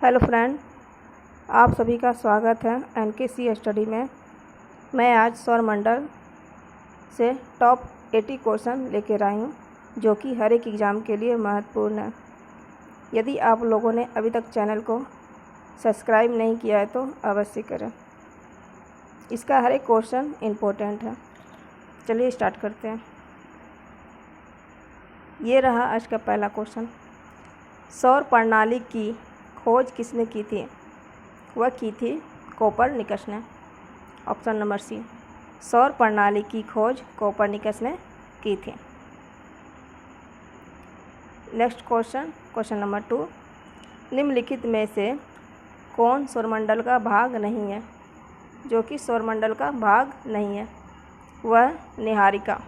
Hello friend, आप सभी का स्वागत है एनकेसी स्टडी में। मैं आज सौरमंडल से टॉप 80 क्वेश्चन लेकर आई हूँ जो कि हर एक एग्ज़ाम के लिए महत्वपूर्ण है। यदि आप लोगों ने अभी तक चैनल को सब्सक्राइब नहीं किया है तो अवश्य करें। इसका हर एक क्वेश्चन इम्पोर्टेंट है। चलिए स्टार्ट करते हैं। ये रहा आज का पहला क्वेश्चन। सौर प्रणाली की खोज किसने की थी? वह की थी कोपरनिकस ने। ऑप्शन नंबर सी, सौर प्रणाली की खोज कोपरनिकस ने की थी। नेक्स्ट क्वेश्चन नंबर 2, निम्नलिखित में से कौन सौरमंडल का भाग नहीं है? जो कि सौरमंडल का भाग नहीं है वह निहारिका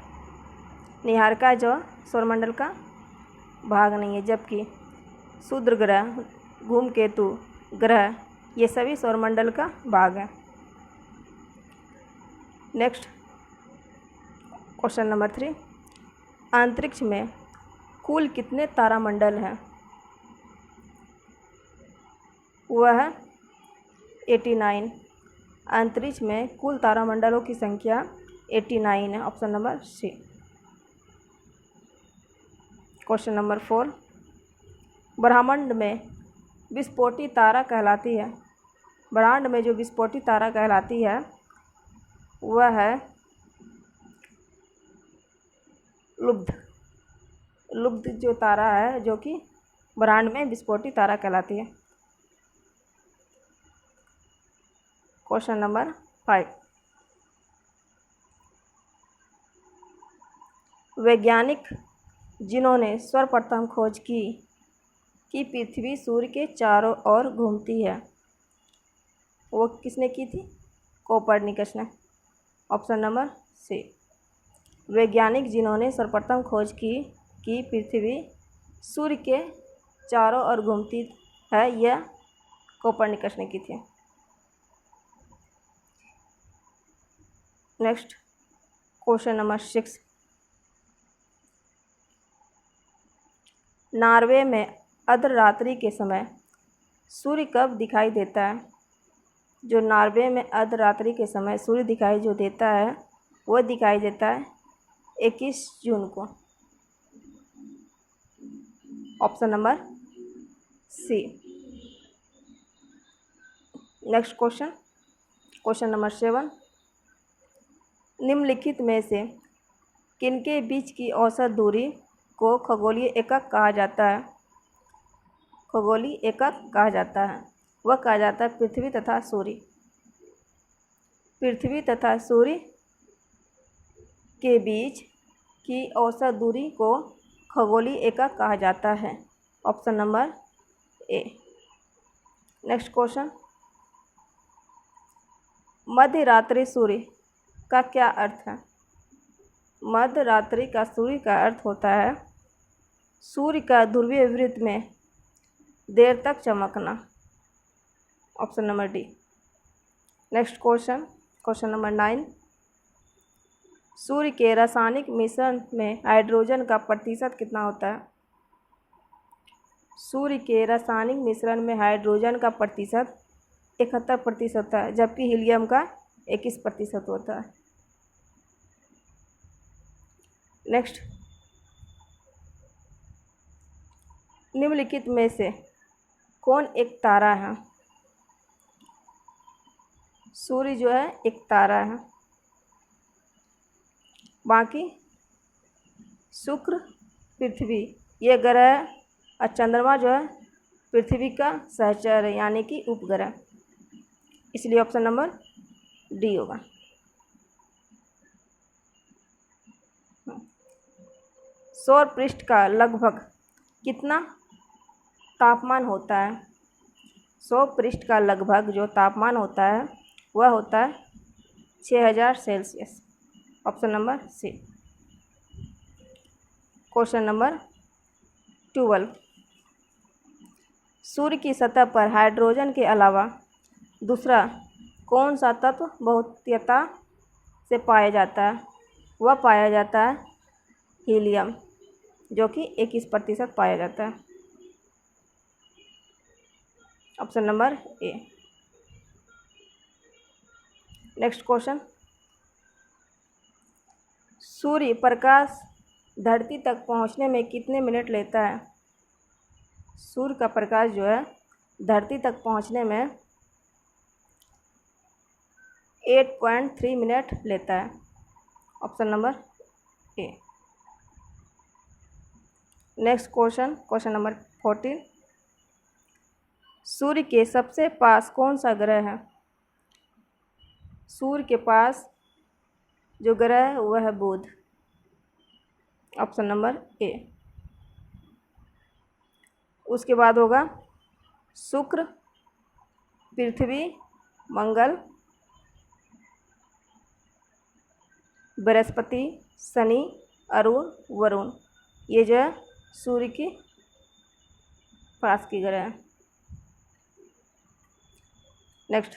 जो सौरमंडल का भाग नहीं है, जबकि क्षुद्र ग्रह, धूमकेतु ग्रह ये सभी सौरमंडल का भाग है। नेक्स्ट क्वेश्चन नंबर 3, अंतरिक्ष में कुल कितने तारामंडल हैं? वह 89। अंतरिक्ष में कुल तारामंडलों की संख्या 89 है। Option number C. Question number 4, ब्रह्मांड में विस्फोटी तारा कहलाती है। ब्रह्मांड में जो विस्फोटी तारा कहलाती है वह है लुब्ध जो तारा है जो कि ब्रह्मांड में विस्फोटी तारा कहलाती है। क्वेश्चन नंबर 5, वैज्ञानिक जिन्होंने सर्वप्रथम खोज की कि पृथ्वी सूर्य के चारों ओर घूमती है, वो किसने की थी? कोपरनिकस ने। ऑप्शन नंबर सी, वैज्ञानिक जिन्होंने सर्वप्रथम खोज की कि पृथ्वी सूर्य के चारों ओर घूमती है, यह कोपरनिकस ने की थी। नेक्स्ट क्वेश्चन नंबर 6, नॉर्वे में अर्धरात्रि के समय सूर्य कब दिखाई देता है? जो नॉर्वे में अर्धरात्रि के समय सूर्य दिखाई जो देता है वह दिखाई देता है 21 जून को। Option number C. Next question number 7, निम्नलिखित में से किनके बीच की औसत दूरी को खगोलीय एकक कहा जाता है? खगोलीय एकक कहा जाता है, वह कहा जाता है पृथ्वी तथा सूर्य। पृथ्वी तथा सूर्य के बीच की औसत दूरी को खगोलीय एकक कहा जाता है। Option number A. Next question, मध्यरात्रि सूर्य का क्या अर्थ है? मध्यरात्रि का सूर्य का अर्थ होता है सूर्य का ध्रुवीय वृत्त में देर तक चमकना। Option number D. Next question number 9, सूर्य के रासायनिक मिश्रण में हाइड्रोजन का प्रतिशत कितना होता है? सूर्य के रासायनिक मिश्रण में हाइड्रोजन का प्रतिशत 71% होता है, जबकि हीलियम का 21% होता है। नेक्स्ट, निम्नलिखित में से कौन एक तारा है? सूर्य जो है एक तारा है, बाकी शुक्र, पृथ्वी ये ग्रह और चंद्रमा जो है पृथ्वी का सहचर है, यानी कि उपग्रह। इसलिए ऑप्शन नंबर डी होगा। सौर पृष्ठ का लगभग कितना तापमान होता है? सौर पृष्ठ का लगभग जो तापमान होता है वह होता है 6000 Celsius. Option number C. Question number 12, सूर्य की सतह पर हाइड्रोजन के अलावा दूसरा कौन सा तत्व बहुतायत से पाया जाता है? वह पाया जाता है हीलियम, जो कि 21% पाया जाता है। Option number A. Next question, सूर्य प्रकाश धरती तक पहुंचने में कितने मिनट लेता है? सूर्य का प्रकाश जो है धरती तक पहुंचने में 8.3 मिनट लेता है। Option number A. Next question, question number 14, सूर्य के सबसे पास कौन सा ग्रह है? सूर्य के पास जो ग्रह है वह है बुध। ऑप्शन नंबर ए। उसके बाद होगा शुक्र, पृथ्वी, मंगल, बृहस्पति, शनि, अरुण, वरुण। ये जो है सूर्य के पास की ग्रह है। नेक्स्ट,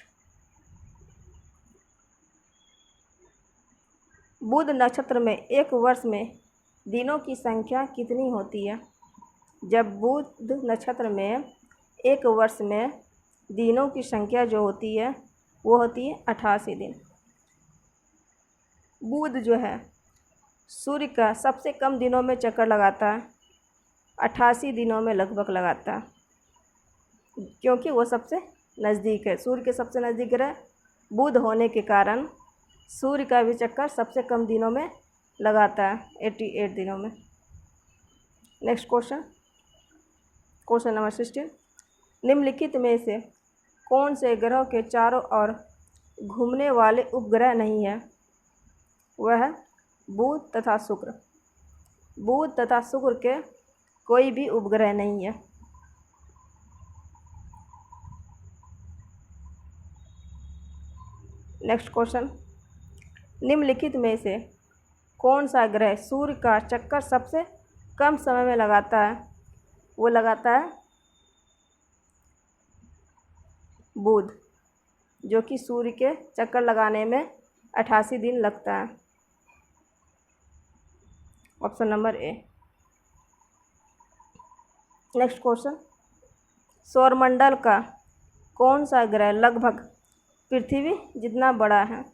बुध नक्षत्र में एक वर्ष में दिनों की संख्या कितनी होती है? जब बुध नक्षत्र में एक वर्ष में दिनों की संख्या जो होती है वो होती है 88 दिन। बुध जो है सूर्य का सबसे कम दिनों में चक्कर लगाता है, 88 दिनों में लगभग लगाता है, क्योंकि वो सबसे नज़दीक है। सूर्य के सबसे नज़दीक ग्रह बुध होने के कारण सूर्य का भी चक्कर सबसे कम दिनों में लगाता है, 88 दिनों में। नेक्स्ट क्वेश्चन, क्वेश्चन नंबर 16, निम्नलिखित में से कौन से ग्रहों के चारों ओर घूमने वाले उपग्रह नहीं है? वह है बुध तथा शुक्र। बुध तथा शुक्र के कोई भी उपग्रह नहीं है। नेक्स्ट क्वेश्चन, निम्नलिखित में से कौन सा ग्रह सूर्य का चक्कर सबसे कम समय में लगाता है? वो लगाता है बुध, जो कि सूर्य के चक्कर लगाने में 88 दिन लगता है। Option number A. Next question, सौरमंडल का कौन सा ग्रह लगभग पृथ्वी जितना बड़ा है?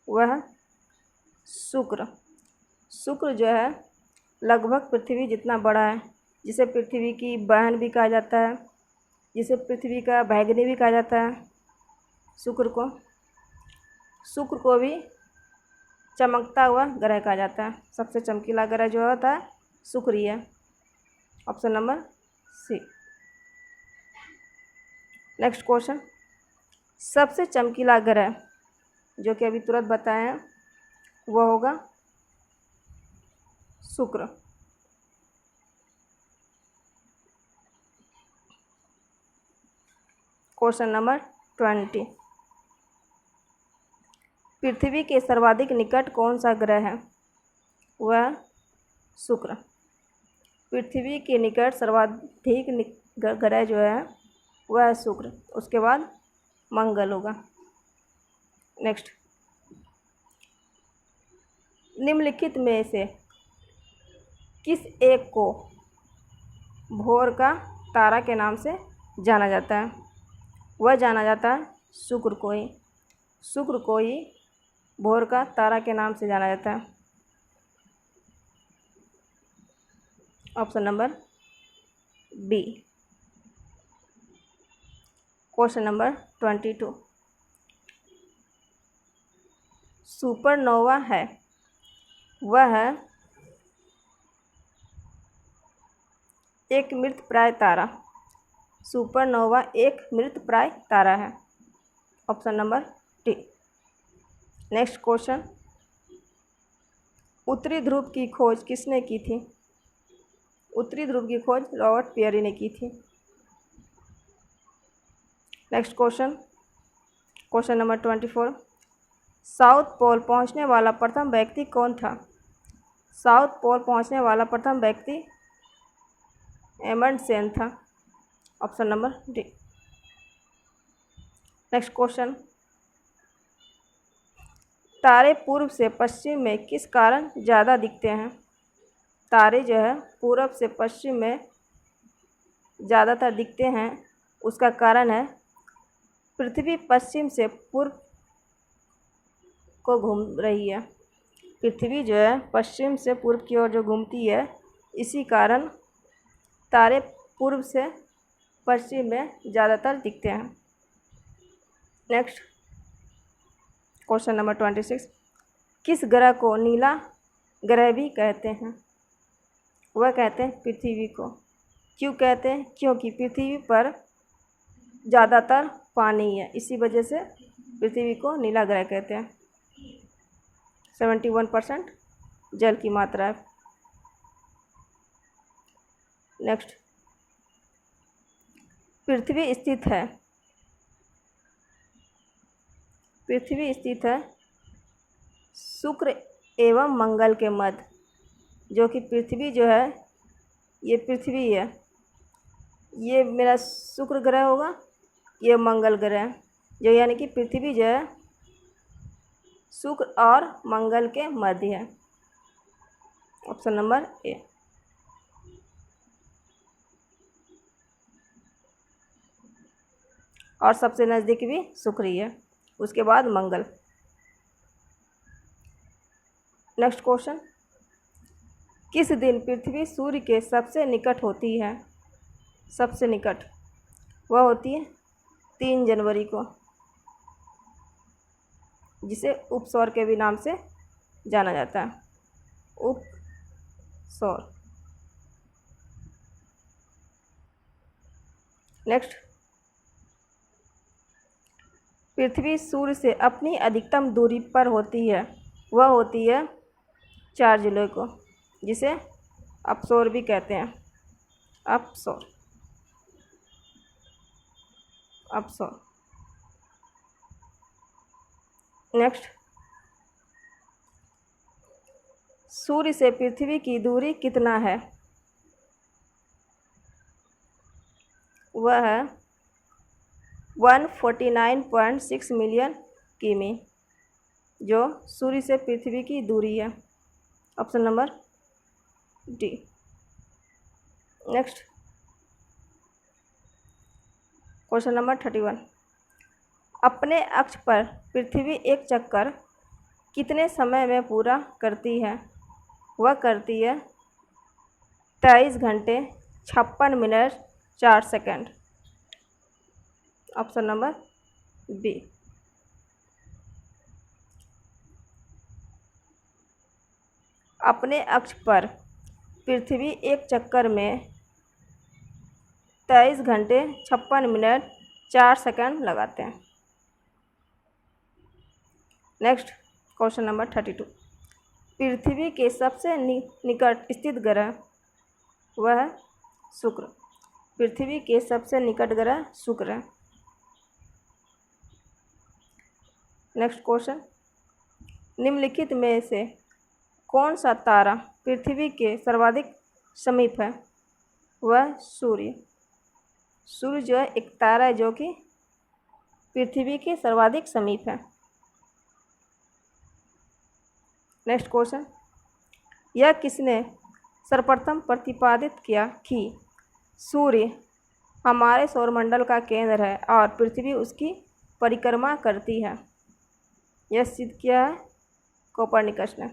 वह शुक्र। शुक्र जो है लगभग पृथ्वी जितना बड़ा है, जिसे पृथ्वी की बहन भी कहा जाता है, जिसे पृथ्वी का भैगनी भी कहा जाता है। शुक्र को भी चमकता हुआ ग्रह कहा जाता है। सबसे चमकीला ग्रह जो होता है शुक्र ही है। Option number C. Next question, सबसे चमकीला ग्रह जो कि अभी तुरंत बताए हैं वह होगा शुक्र। क्वेश्चन नंबर 20, पृथ्वी के सर्वाधिक निकट कौन सा ग्रह है? वह शुक्र। पृथ्वी के निकट सर्वाधिक ग्रह जो है वह शुक्र, उसके बाद मंगल होगा। नेक्स्ट, निम्नलिखित में से किस एक को भोर का तारा के नाम से जाना जाता है? वह जाना जाता है शुक्र को ही। शुक्र को ही भोर का तारा के नाम से जाना जाता है। Option number B. Question number 22, supernova है वह है एक मृतप्राय तारा। सुपरनोवा एक मृतप्राय तारा है। Option number D. Next question, उत्तरी ध्रुव की खोज किसने की थी? उत्तरी ध्रुव की खोज रॉबर्ट पियरी ने की थी। Next question, question number 24, south pole पहुंचने वाला प्रथम व्यक्ति कौन था? साउथ पोल पहुंचने वाला प्रथम व्यक्ति एमंडसेन था। Option number D. Next question, तारे पूर्व से पश्चिम में किस कारण ज़्यादा दिखते हैं? तारे जो है पूर्व से पश्चिम में ज़्यादातर दिखते हैं, उसका कारण है पृथ्वी पश्चिम से पूर्व को घूम रही है। पृथ्वी जो है पश्चिम से पूर्व की ओर जो घूमती है, इसी कारण तारे पूर्व से पश्चिम में ज़्यादातर दिखते हैं। नेक्स्ट क्वेश्चन नंबर 26, किस ग्रह को नीला ग्रह भी कहते हैं? वह कहते हैं पृथ्वी को। क्यों कहते हैं? क्योंकि पृथ्वी पर ज़्यादातर पानी है, इसी वजह से पृथ्वी को नीला ग्रह कहते हैं। 71% जल की मात्रा है। नेक्स्ट, पृथ्वी स्थित है शुक्र एवं मंगल के मध्य, जो कि पृथ्वी जो है, ये पृथ्वी है, ये मेरा शुक्र ग्रह होगा, ये मंगल ग्रह है, जो यानी कि पृथ्वी जो है शुक्र और मंगल के मध्य है। ऑप्शन नंबर ए। और सबसे नज़दीक भी शुक्र ही है, उसके बाद मंगल। नेक्स्ट क्वेश्चन, किस दिन पृथ्वी सूर्य के सबसे निकट होती है? सबसे निकट वह होती है 3 जनवरी को, जिसे उपसौर के भी नाम से जाना जाता है। उपसौर। नेक्स्ट, पृथ्वी सूर्य से अपनी अधिकतम दूरी पर होती है, वह होती है 4 जुलाई को, जिसे अपसौर भी कहते हैं। अपसौर। नेक्स्ट, सूर्य से पृथ्वी की दूरी कितना है? वह है 149.6 मिलियन किमी, जो सूर्य से पृथ्वी की दूरी है। Option number D. Next question number 31, अपने अक्ष पर पृथ्वी एक चक्कर कितने समय में पूरा करती है? वह करती है 23 घंटे 56 minute 4 second. Option number B. अपने अक्ष पर पृथ्वी एक चक्कर में 23 घंटे 56 मिनट 4 सेकंड लगाते हैं। नेक्स्ट क्वेश्चन नंबर 32, पृथ्वी के सबसे निकट स्थित ग्रह वह है शुक्र। पृथ्वी के सबसे निकट ग्रह शुक्र है। नेक्स्ट क्वेश्चन, निम्नलिखित में से कौन सा तारा पृथ्वी के सर्वाधिक समीप है? वह सूर्य। सूर्य जो है एक तारा है जो कि पृथ्वी के सर्वाधिक समीप है। नेक्स्ट क्वेश्चन, यह किसने सर्वप्रथम प्रतिपादित किया कि सूर्य हमारे सौरमंडल का केंद्र है और पृथ्वी उसकी परिक्रमा करती है? यह सिद्ध किया है कोपरनिकस ने।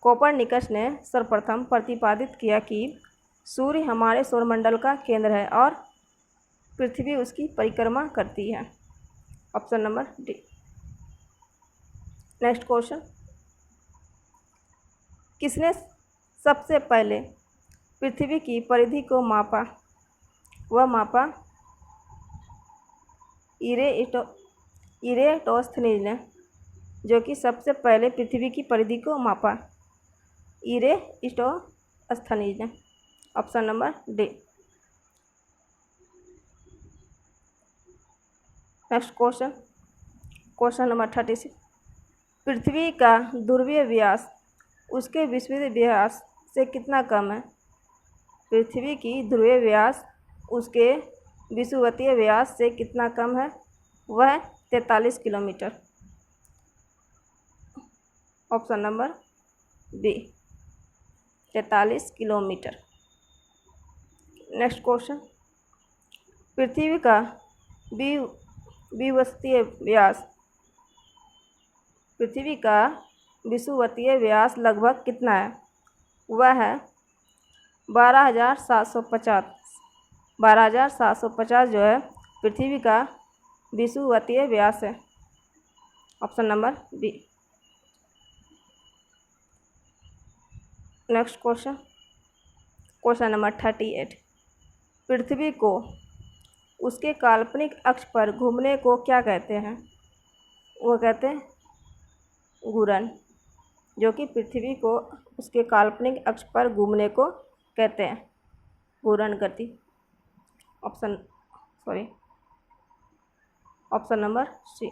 कोपरनिकस ने सर्वप्रथम प्रतिपादित किया कि सूर्य हमारे सौरमंडल का केंद्र है और पृथ्वी उसकी परिक्रमा करती है। Option number D. Next question, किसने सबसे पहले पृथ्वी की परिधि को मापा? वह मापा इरेटोस्थनीज ने, जो कि सबसे पहले पृथ्वी की परिधि को मापा इरेटोस्थनीज ने। Option number D. Next question number 36, पृथ्वी का ध्रुवीय व्यास उसके विषुवतीय व्यास से कितना कम है? पृथ्वी की ध्रुवीय व्यास उसके विषुवतीय व्यास से कितना कम है? वह 43 kilometre. Option number B, 43 kilometre. Next question, पृथ्वी का विषुवतीय व्यास पृथ्वी का विषुवतीय व्यास लगभग कितना है? वह है 12,750। 12,750 जो है पृथ्वी का विषुवतीय व्यास है। Option number B. Next question, question number 38। पृथ्वी को उसके काल्पनिक अक्ष पर घूमने को क्या कहते हैं? वो कहते हैं घूर्णन, जो कि पृथ्वी को उसके काल्पनिक अक्ष पर घूमने को कहते हैं, घूर्णन गति। Option number C.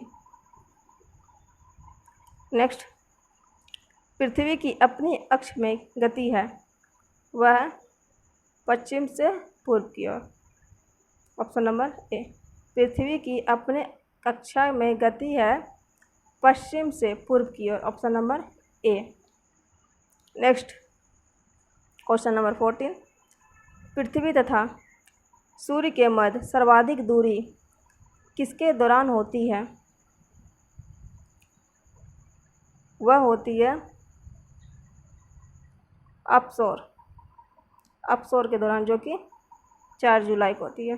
नेक्स्ट, पृथ्वी की अपनी अक्ष में गति है, वह पश्चिम से पूर्व की ओर। ऑप्शन नंबर ए। पृथ्वी की अपने कक्षा में गति है पश्चिम से पूर्व की ओर। Option number A. Next, question number 14। पृथ्वी तथा सूर्य के मध्य सर्वाधिक दूरी किसके दौरान होती है? वह होती है अपसोर के दौरान, जो कि 4 जुलाई को होती है।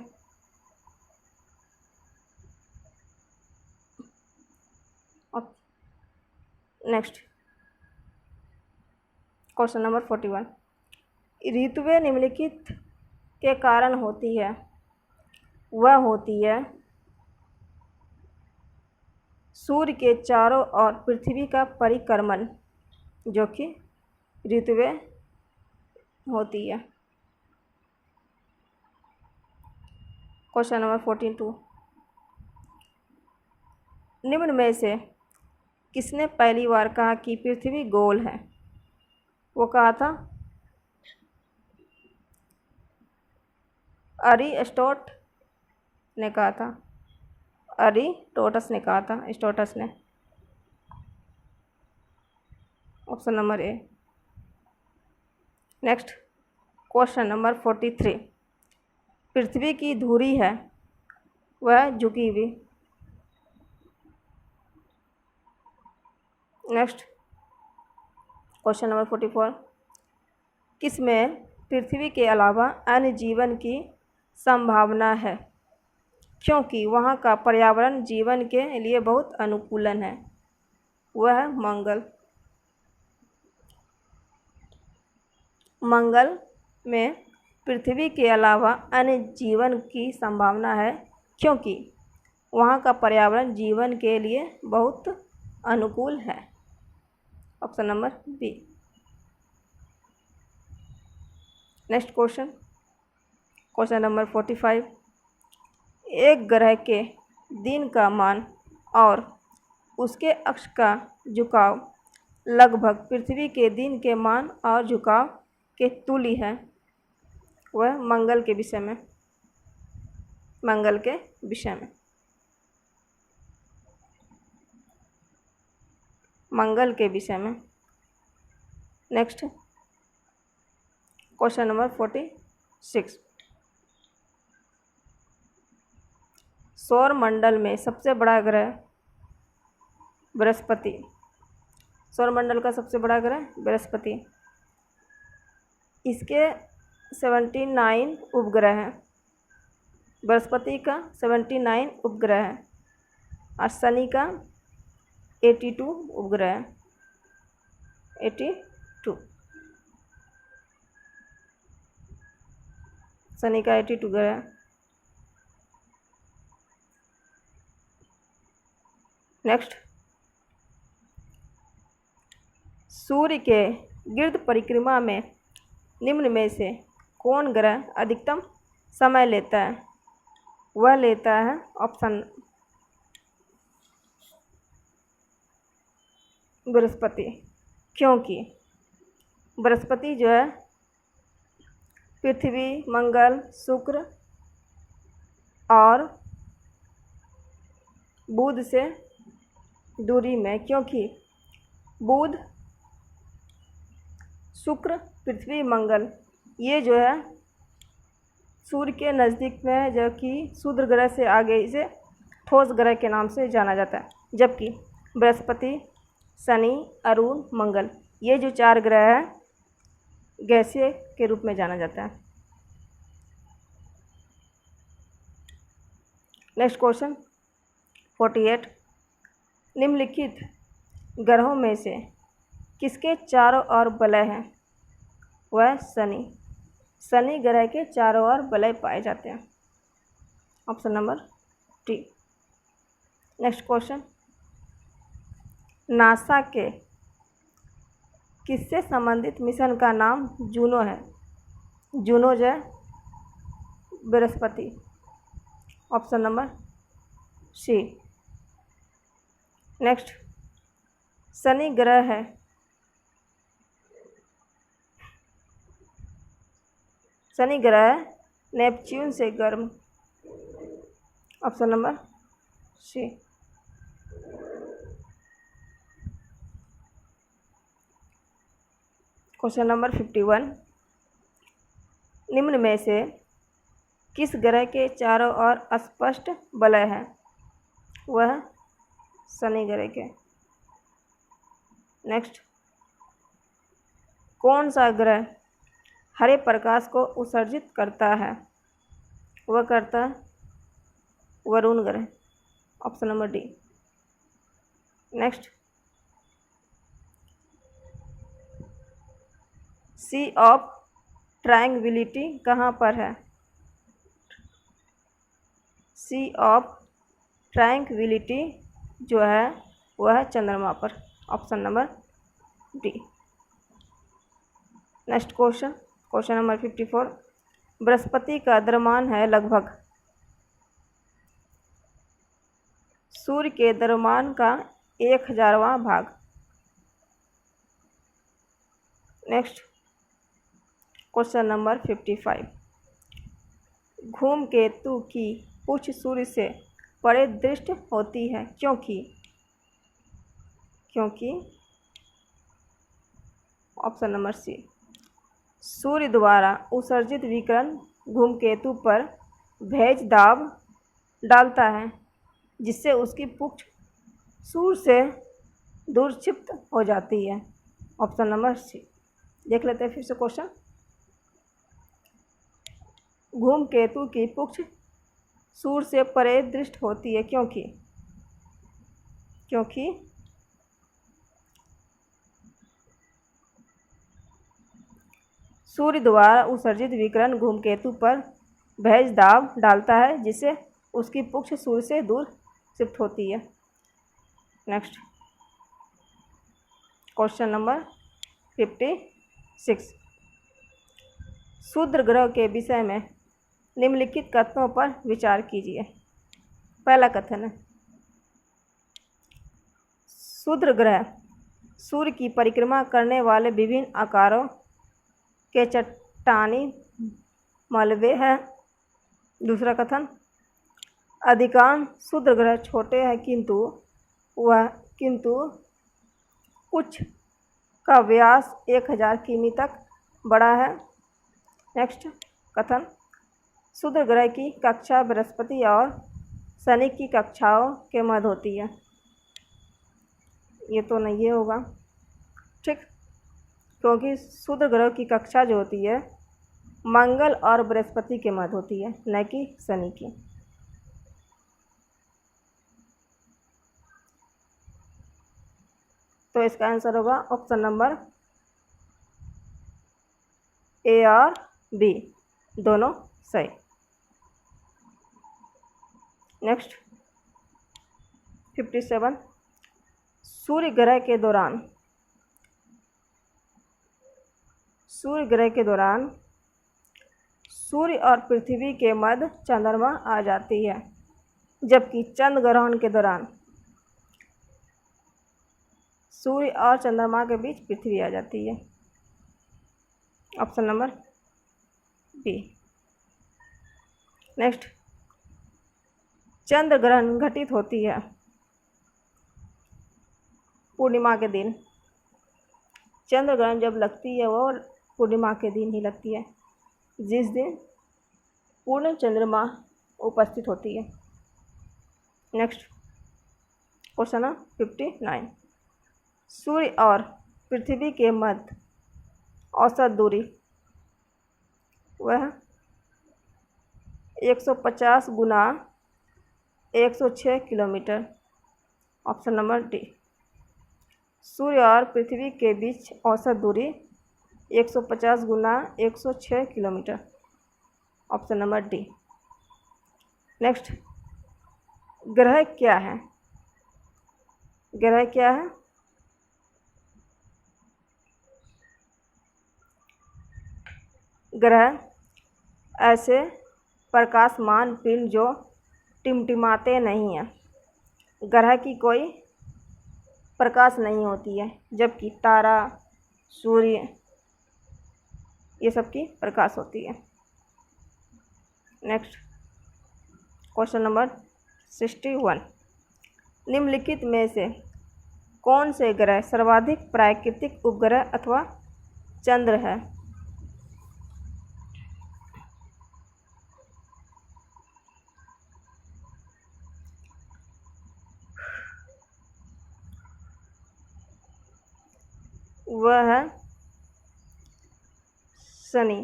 Next, question number 41। ऋतुएं निम्नलिखित के कारण होती है, वह होती है सूर्य के चारों ओर पृथ्वी का परिक्रमण, जो कि ऋतुएं होती है। Question number 42। निम्न में से किसने पहली बार कहा कि पृथ्वी गोल है? वो कहा था अरिस्टोटस ने कहा था। अरिस्टोटस ने कहा था, स्टोटस ने। Option number A. Next, question number 43। पृथ्वी की धुरी है, वह झुकी हुई। Next, question number 44। किसमें पृथ्वी के अलावा अन्य जीवन की संभावना है, क्योंकि वहाँ का पर्यावरण जीवन के लिए बहुत अनुकूलन है? वह मंगल। मंगल में पृथ्वी के अलावा अन्य जीवन की संभावना है, क्योंकि वहाँ का पर्यावरण जीवन के लिए बहुत अनुकूल है। Option number B. Next question, question number 45। एक ग्रह के दिन का मान और उसके अक्ष का झुकाव लगभग पृथ्वी के दिन के मान और झुकाव के तुल्य है। वह मंगल के विषय में। मंगल के विषय में। मंगल के विषय में। Next, question number 46। सौर मंडल में सबसे बड़ा ग्रह बृहस्पति। सौर मंडल का सबसे बड़ा ग्रह बृहस्पति। इसके 79 उपग्रह हैं। बृहस्पति का 79 उपग्रह है और शनि का 82 उपग्रह है। 82। शनि का 82 ग्रह है। नेक्स्ट, सूर्य के गिर्द परिक्रमा में निम्न में से कौन ग्रह अधिकतम समय लेता है? वह लेता है ऑप्शन बृहस्पति, क्योंकि बृहस्पति जो है पृथ्वी, मंगल, शुक्र और बुध से दूरी में, क्योंकि बुध, शुक्र, पृथ्वी, मंगल ये जो है सूर्य के नज़दीक में है, जबकि क्षुद्र ग्रह से आगे इसे ठोस ग्रह के नाम से जाना जाता है। जबकि बृहस्पति, शनि, अरुण, मंगल, ये जो 4 ग्रह हैं गैसीय के रूप में जाना जाता है। नेक्स्ट क्वेश्चन 48, निम्नलिखित ग्रहों में से किसके चारों ओर वलय हैं? वह शनि ग्रह के चारों ओर वलय पाए जाते हैं। Option number D. Next question, NASA के किससे संबंधित मिशन का नाम जूनो है? जूनो जो है बृहस्पति। Option number C. नेक्स्ट, शनि ग्रह है शनि ग्रह नेपच्यून से गर्म। Option number C. Question number 51, निम्न में से किस ग्रह के चारों ओर स्पष्ट वलय है? वह शनि ग्रह के। नेक्स्ट, कौन सा ग्रह हरे प्रकाश को उत्सर्जित करता है? वह करता है वरुण ग्रह। Option number D. Next, sea of tranquility कहाँ पर है? सी ऑफ ट्रायंगुलिटी जो है वह है चंद्रमा पर। Option number D. Next question number 54, Brihaspati का द्रव्यमान है लगभग सूर्य के द्रव्यमान का 1000वां भाग। नेक्स्ट क्वेश्चन नंबर 55, धूमकेतु की पूछ सूर्य से परे दृष्ट होती है क्योंकि ऑप्शन नंबर सी, सूर्य द्वारा उत्सर्जित विकिरण धूमकेतु पर भेज दाब डालता है, जिससे उसकी पुच्छ सूर्य से दूर क्षिप्त हो जाती है। Option number C. देख लेते हैं फिर से क्वेश्चन। धूमकेतु की पुच्छ सूर्य से परे दृष्ट होती है क्योंकि सूर्य द्वारा उत्सर्जित विकिरण धूमकेतु पर भेज दाब डालता है, जिससे उसकी पुच्छ सूर्य से दूर शिफ्ट होती है। नेक्स्ट क्वेश्चन नंबर 56, क्षुद्र ग्रह के विषय में निम्नलिखित कथनों पर विचार कीजिए। पहला कथन है, क्षुद्र ग्रह सूर्य की परिक्रमा करने वाले विभिन्न आकारों के चट्टानी मलबे हैं। दूसरा कथन, अधिकांश क्षुद्र ग्रह छोटे हैं किंतु कुछ का व्यास 1000 किमी तक बड़ा है। नेक्स्ट कथन, क्षुद्र ग्रह की कक्षा बृहस्पति और शनि की कक्षाओं के मध्य होती है। ये तो नहीं होगा, ठीक, क्योंकि क्षुद्र ग्रह की कक्षा जो होती है मंगल और बृहस्पति के मध्य होती है, न कि शनि की। तो इसका आंसर होगा ऑप्शन नंबर ए और बी, दोनों सही। नेक्स्ट 57, सूर्य ग्रह के दौरान सूर्य और पृथ्वी के मध्य चंद्रमा आ जाती है, जबकि चंद्र ग्रहण के दौरान सूर्य और चंद्रमा के बीच पृथ्वी आ जाती है। Option number B. नेक्स्ट, चंद्र ग्रहण घटित होती है पूर्णिमा के दिन। चंद्र ग्रहण जब लगती है वो पूर्णिमा के दिन ही लगती है, जिस दिन पूर्ण चंद्रमा उपस्थित होती है? नेक्स्ट क्वेश्चन है 59। सूर्य और पृथ्वी के मध्य औसत दूरी वह 150 गुना 106 किलोमीटर। Option number D. सूर्य और पृथ्वी के बीच औसत दूरी 150 गुना 106 kilometre. Option number D. Next, ग्रह क्या है? ग्रह क्या है? ग्रह ऐसे प्रकाशमान पिंड जो टिमटिमाते नहीं हैं। ग्रह की कोई प्रकाश नहीं होती है, जबकि तारा, सूर्य, ये सब की प्रकाश होती है। Next question number 61। निम्नलिखित में से कौन से ग्रह सर्वाधिक प्राकृतिक उपग्रह अथवा चंद्र है? वह है शनि,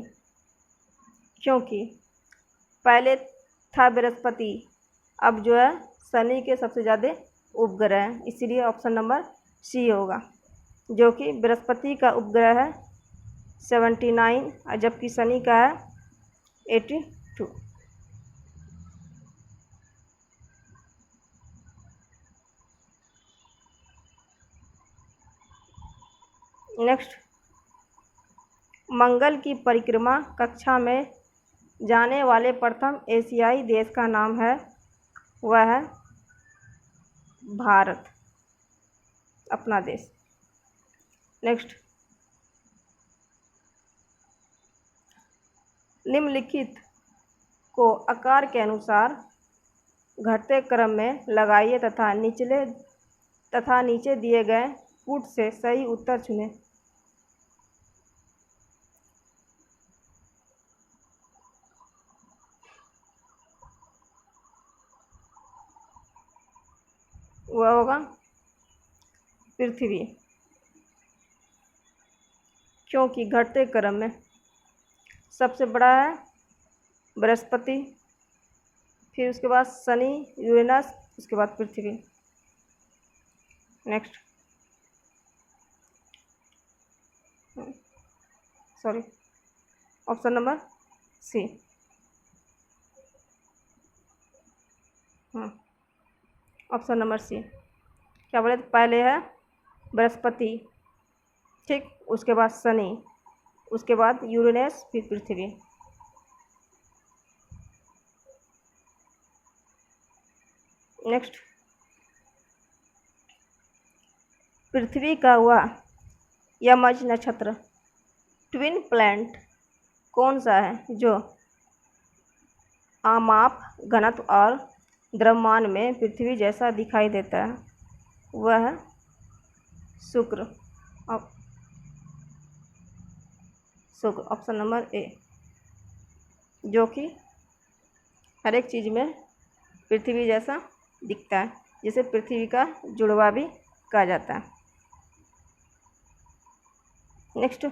क्योंकि पहले था बृहस्पति, अब जो है शनि के सबसे ज़्यादा उपग्रह हैं, इसीलिए ऑप्शन नंबर सी होगा, जो कि बृहस्पति का उपग्रह है 79 और जबकि शनि का है 82। नेक्स्ट, मंगल की परिक्रमा कक्षा में जाने वाले प्रथम एशियाई देश का नाम है? वह है भारत, अपना देश। नेक्स्ट, निम्नलिखित को आकार के अनुसार घटते क्रम में लगाइए तथा नीचे दिए गए पुट से सही उत्तर चुनें। वह होगा पृथ्वी, क्योंकि घटते क्रम में सबसे बड़ा है बृहस्पति, फिर उसके बाद शनि, यूरेनस, उसके बाद पृथ्वी। Next, sorry, option number C. Option number C. क्या बोले? तो पहले है बृहस्पति, ठीक, उसके बाद शनि, उसके बाद यूरेनस, फिर पृथ्वी। नेक्स्ट, पृथ्वी का वह यमज नक्षत्र ट्विन प्लैनेट कौन सा है जो आमाप घनत्व और द्रव्यमान में पृथ्वी जैसा दिखाई देता है? वह है शुक्र। शुक्र, ऑप्शन नंबर ए, जो कि हर एक चीज़ में पृथ्वी जैसा दिखता है, जिसे पृथ्वी का जुड़वा भी कहा जाता है। नेक्स्ट,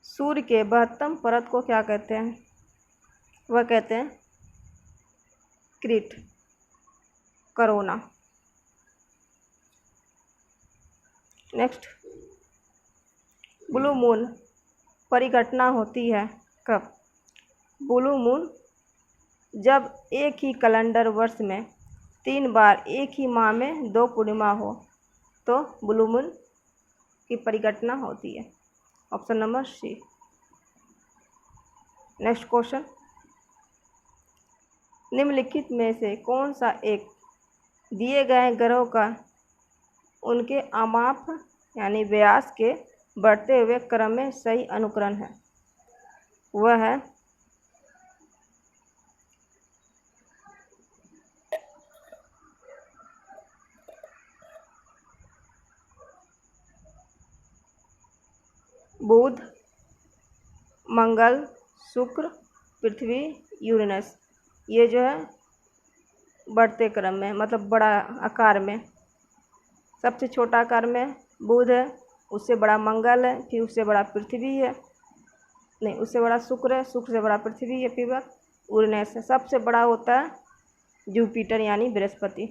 सूर्य के बृहत्तम परत को क्या कहते हैं? वह कहते हैं क्रीट, करोना। नेक्स्ट, ब्लू मून परिघटना होती है कब? ब्लू मून जब एक ही कैलेंडर वर्ष में 3 बार एक ही माह में 2 पूर्णिमा हो तो ब्लू मून की परिघटना होती है। Option number C. Next question, निम्नलिखित में से कौन सा एक दिए गए ग्रहों का उनके आमाप यानी व्यास के बढ़ते हुए क्रम में सही अनुकरण है? वह है बुध, मंगल, शुक्र, पृथ्वी, यूरेनस, ये जो है बढ़ते क्रम में, मतलब बड़ा आकार में। सबसे छोटा आकार में बुध है, उससे बड़ा मंगल है, फिर उससे बड़ा पृथ्वी है, नहीं उससे बड़ा शुक्र है, शुक्र से बड़ा पृथ्वी है, फिर यूरेनस है। सबसे बड़ा होता है जुपिटर यानी बृहस्पति।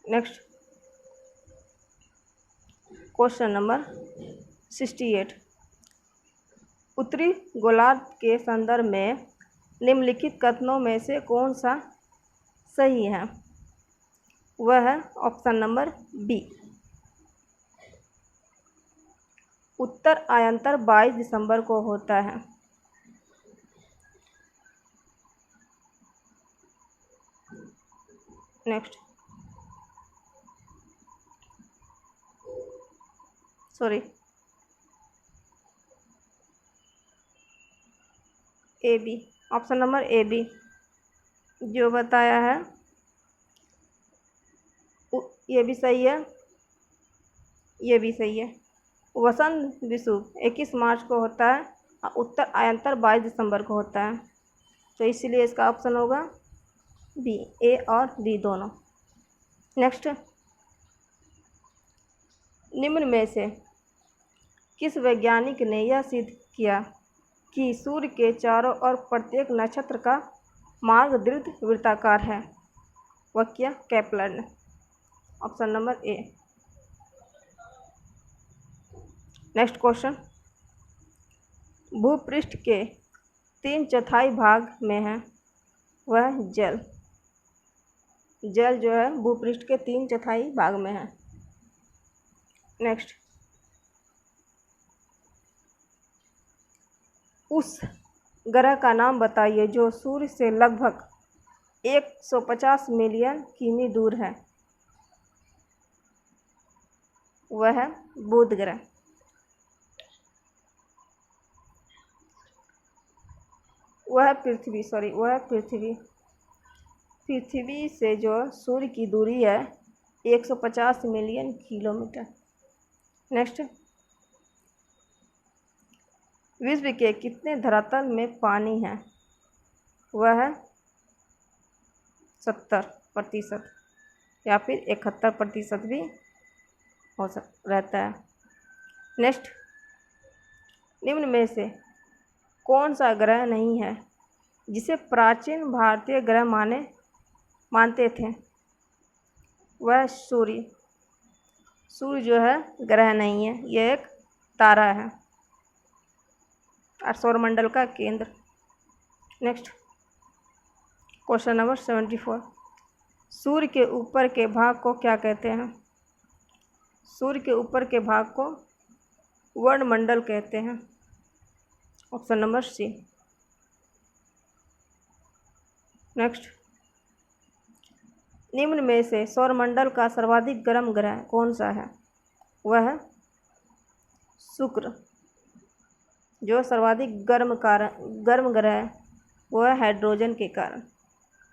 Next question number 68। उत्तरी गोलार्ध के संदर्भ में निम्नलिखित कथनों में से कौन सा सही है? वह है ऑप्शन नंबर बी। उत्तर आयंतर 22 दिसंबर को होता है। Next A B, option number A B जो बताया है ये भी सही है, ये भी सही है। वसंत विषुव 21 मार्च को होता है और उत्तर आयंतर 22 दिसंबर को होता है, तो इसलिए इसका ऑप्शन होगा बी, ए और बी दोनों। नेक्स्ट, निम्न में से किस वैज्ञानिक ने यह सिद्ध किया कि सूर्य के चारों ओर प्रत्येक नक्षत्र का मार्ग दीर्घ वृत्ताकार है? वह किया केपलर ने, option number A. Next question, भूपृष्ठ के 3/4 भाग में है वह जल। जल जो है भूपृष्ठ के 3/4 भाग में है। नेक्स्ट, उस ग्रह का नाम बताइए जो सूर्य से लगभग 150 मिलियन किमी दूर है। वह है बुध ग्रह। वह पृथ्वी पृथ्वी से जो सूर्य की दूरी है 150 मिलियन किलोमीटर। नेक्स्ट, विश्व के कितने धरातल में पानी है? वह है 70% या फिर 71% भी रहता है। नेक्स्ट, निम्न में से कौन सा ग्रह नहीं है जिसे प्राचीन भारतीय ग्रह मानते थे? वह सूर्य जो है ग्रह नहीं है, यह एक तारा है और सौरमंडल का केंद्र। Next question number 74। सूर्य के ऊपर के भाग को क्या कहते हैं? सूर्य के ऊपर के भाग को वर्णमंडल कहते हैं, ऑप्शन नंबर सी। नेक्स्ट, निम्न में से सौरमंडल का सर्वाधिक गर्म ग्रह कौन सा है? वह है शुक्र। जो सर्वाधिक गर्म ग्रह है वह है हाइड्रोजन के कारण,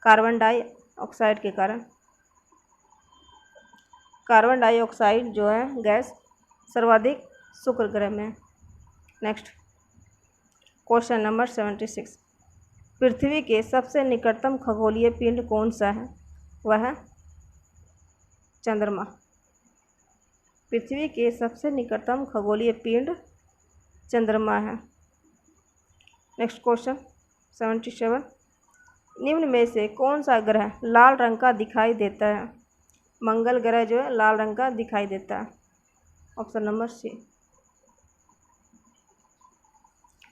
कार्बन डाइऑक्साइड के कारण। कार्बन डाइऑक्साइड जो है गैस सर्वाधिक शुक्र ग्रह में। Next question number 76। पृथ्वी के सबसे निकटतम खगोलीय पिंड कौन सा है? वह है चंद्रमा। पृथ्वी के सबसे निकटतम खगोलीय पिंड चंद्रमा है। Next question 77। निम्न में से कौन सा ग्रह लाल रंग का दिखाई देता है? मंगल ग्रह जो है लाल रंग का दिखाई देता है, option number C.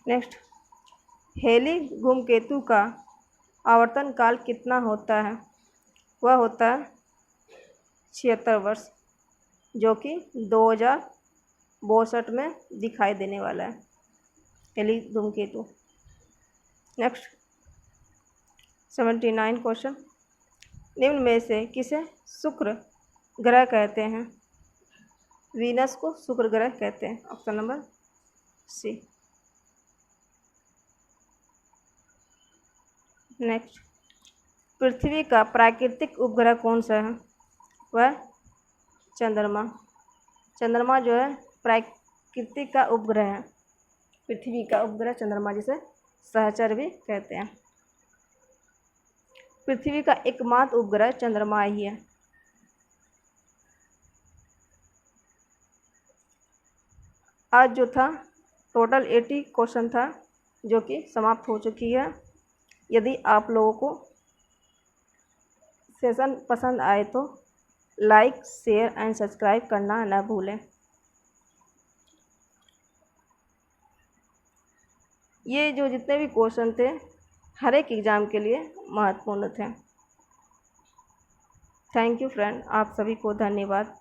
Next, Halley धूमकेतु का आवर्तन काल कितना होता है? वह होता है 76 वर्ष, जो कि 2062 में दिखाई देने वाला है हेली धूमकेतु। Next 79 question. निम्न में से किसे शुक्र ग्रह कहते हैं? वीनस को शुक्र ग्रह कहते हैं, ऑप्शन नंबर सी। नेक्स्ट, पृथ्वी का प्राकृतिक उपग्रह कौन सा है? वह चंद्रमा। चंद्रमा जो है प्राकृतिक का उपग्रह है। पृथ्वी का उपग्रह चंद्रमा, जिसे सहचर भी कहते हैं। पृथ्वी का एकमात्र उपग्रह चंद्रमा ही है। आज जो था टोटल 80 क्वेश्चन था, जो कि समाप्त हो चुकी है। यदि आप लोगों को सेशन पसंद आए तो लाइक, शेयर एंड सब्सक्राइब करना न भूलें। ये जो जितने भी क्वेश्चन थे हर एक एग्ज़ाम के लिए महत्वपूर्ण थे। थैंक यू फ्रेंड, आप सभी को धन्यवाद।